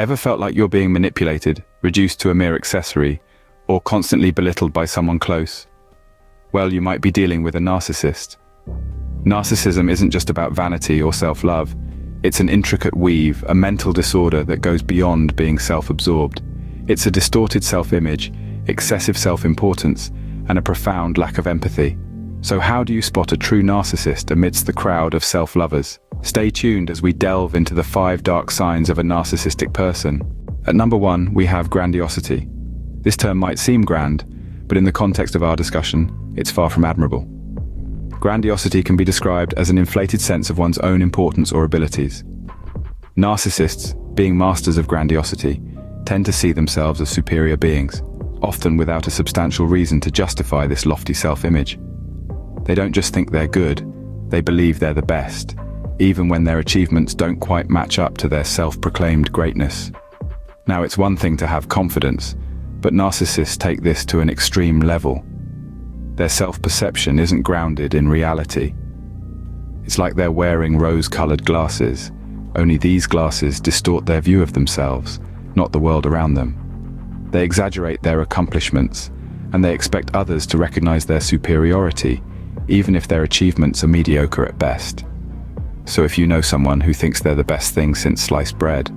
Ever felt like you're being manipulated, reduced to a mere accessory, or constantly belittled by someone close? Well, you might be dealing with a narcissist. Narcissism isn't just about vanity or self-love. It's an intricate weave, a mental disorder that goes beyond being self-absorbed. It's a distorted self-image, excessive self-importance, and a profound lack of empathy. So how do you spot a true narcissist amidst the crowd of self-lovers? Stay tuned as we delve into the 5 dark signs of a narcissistic person. At number 1, we have grandiosity. This term might seem grand, but in the context of our discussion, it's far from admirable. Grandiosity can be described as an inflated sense of one's own importance or abilities. Narcissists, being masters of grandiosity, tend to see themselves as superior beings, often without a substantial reason to justify this lofty self-image. They don't just think they're good, they believe they're the best, even when their achievements don't quite match up to their self-proclaimed greatness. Now, it's one thing to have confidence, but narcissists take this to an extreme level. Their self-perception isn't grounded in reality. It's like they're wearing rose-colored glasses, only these glasses distort their view of themselves, not the world around them. They exaggerate their accomplishments, and they expect others to recognize their superiority, even if their achievements are mediocre at best. So if you know someone who thinks they're the best thing since sliced bread,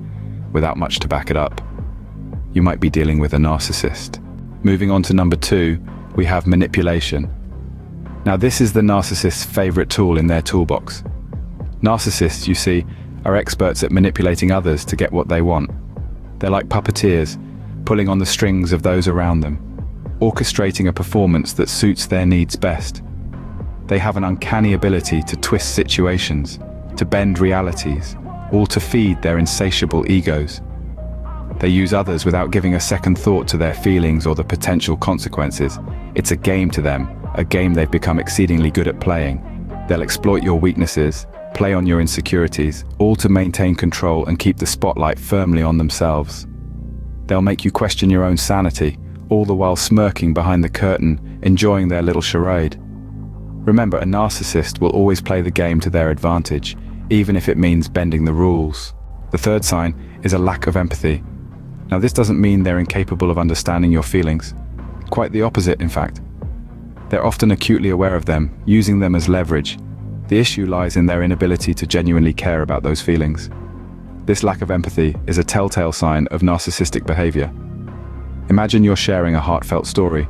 without much to back it up, you might be dealing with a narcissist. Moving on to number 2, we have manipulation. Now, this is the narcissist's favorite tool in their toolbox. Narcissists, you see, are experts at manipulating others to get what they want. They're like puppeteers, pulling on the strings of those around them, orchestrating a performance that suits their needs best. They have an uncanny ability to twist situations, to bend realities, all to feed their insatiable egos. They use others without giving a second thought to their feelings or the potential consequences. It's a game to them, a game they've become exceedingly good at playing. They'll exploit your weaknesses, play on your insecurities, all to maintain control and keep the spotlight firmly on themselves. They'll make you question your own sanity, all the while smirking behind the curtain, enjoying their little charade. Remember, a narcissist will always play the game to their advantage, even if it means bending the rules. The third sign is a lack of empathy. Now, this doesn't mean they're incapable of understanding your feelings. Quite the opposite, in fact. They're often acutely aware of them, using them as leverage. The issue lies in their inability to genuinely care about those feelings. This lack of empathy is a telltale sign of narcissistic behavior. Imagine you're sharing a heartfelt story,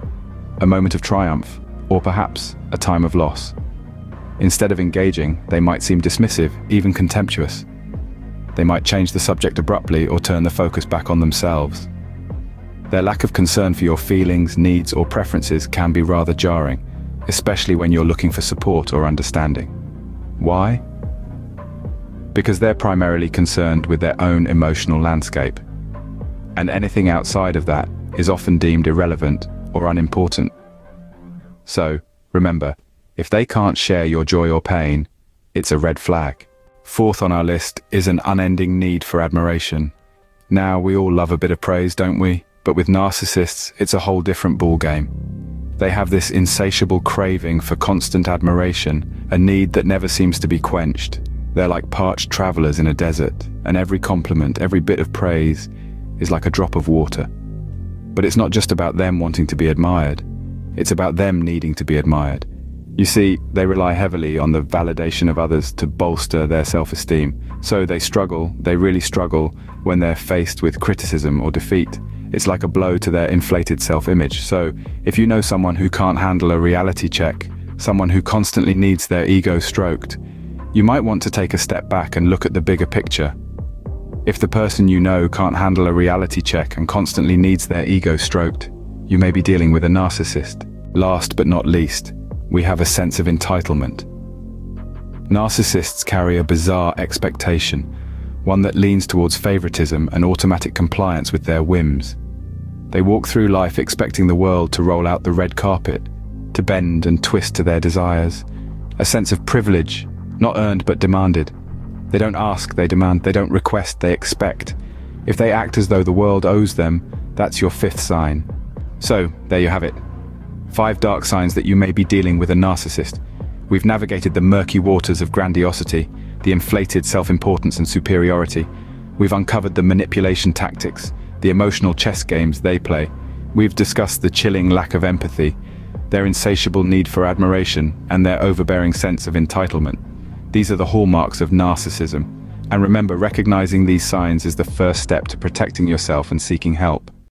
a moment of triumph, or perhaps a time of loss. Instead of engaging, they might seem dismissive, even contemptuous. They might change the subject abruptly or turn the focus back on themselves. Their lack of concern for your feelings, needs, or preferences can be rather jarring, especially when you're looking for support or understanding. Why? Because they're primarily concerned with their own emotional landscape, and anything outside of that is often deemed irrelevant or unimportant. So, remember, if they can't share your joy or pain, it's a red flag. Fourth on our list is an unending need for admiration. Now, we all love a bit of praise, don't we? But with narcissists, it's a whole different ballgame. They have this insatiable craving for constant admiration, a need that never seems to be quenched. They're like parched travelers in a desert, and every compliment, every bit of praise is like a drop of water. But it's not just about them wanting to be admired. It's about them needing to be admired. You see, they rely heavily on the validation of others to bolster their self-esteem. So they really struggle when they're faced with criticism or defeat. It's like a blow to their inflated self-image. So, if you know someone who can't handle a reality check, someone who constantly needs their ego stroked, you might want to take a step back and look at the bigger picture. If the person you know can't handle a reality check and constantly needs their ego stroked, you may be dealing with a narcissist. Last but not least, we have a sense of entitlement. Narcissists carry a bizarre expectation, one that leans towards favoritism and automatic compliance with their whims. They walk through life expecting the world to roll out the red carpet, to bend and twist to their desires. A sense of privilege, not earned but demanded. They don't ask, they demand. They don't request, they expect. If they act as though the world owes them, that's your fifth sign. So, there you have it. 5 dark signs that you may be dealing with a narcissist. We've navigated the murky waters of grandiosity, the inflated self-importance and superiority. We've uncovered the manipulation tactics, the emotional chess games they play. We've discussed the chilling lack of empathy, their insatiable need for admiration, and their overbearing sense of entitlement. These are the hallmarks of narcissism. And remember, recognizing these signs is the first step to protecting yourself and seeking help.